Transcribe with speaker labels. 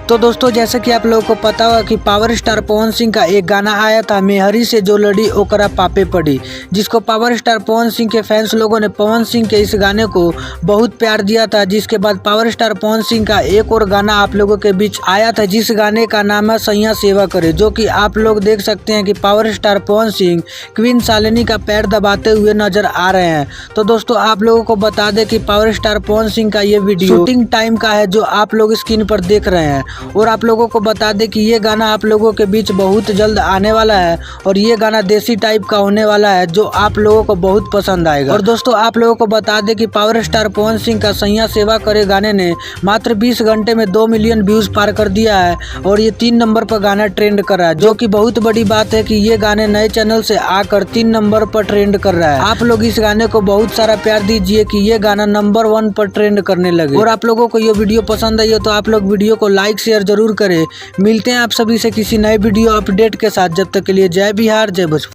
Speaker 1: तो दोस्तों जैसे कि आप लोगों को पता होगा कि पावर स्टार पवन सिंह का एक गाना आया था, मेहरी से जो लड़ी ओकरा पापे पड़ी, जिसको पावर स्टार पवन सिंह के फैंस लोगों ने पवन सिंह के इस गाने को बहुत प्यार दिया था। जिसके बाद पावर स्टार पवन सिंह का एक और गाना आप लोगों के बीच आया था, जिस गाने का नाम है सैया सेवा करे, जो कि आप लोग देख सकते हैं कि power star Pawan Singh queen Shalini का पैर दबाते हुए नजर आ रहे हैं। तो दोस्तों आप लोगों को बता दें कि पावर स्टार पवन सिंह का ये वीडियो शूटिंग टाइम का है, जो आप लोग स्क्रीन पर देख रहे हैं। और आप लोगों को बता दें कि ये गाना आप लोगों के बीच बहुत जल्द आने वाला है और ये गाना देसी टाइप का होने वाला है, जो आप लोगों को बहुत पसंद आएगा। और दोस्तों आप लोगों को बता दें कि पावर स्टार पवन सिंह का सैया सेवा करे गाने ने मात्र 20 घंटे में 2 मिलियन व्यूज पार कर दिया है और ये 3 नंबर पर गाना ट्रेंड कर रहा है, जो कि बहुत बड़ी बात है कि ये गाने नए चैनल से आकर 3 नंबर पर ट्रेंड कर रहा है। आप लोग इस गाने को बहुत सारा प्यार दीजिए कि ये गाना नंबर 1 पर ट्रेंड करने लगे। और आप लोगों को ये वीडियो पसंद आई हो तो आप लोग वीडियो को लाइक शेयर जरूर करें। मिलते हैं आप सभी से किसी नए वीडियो अपडेट के साथ। जब तक के लिए जय बिहार जय भोजपुर।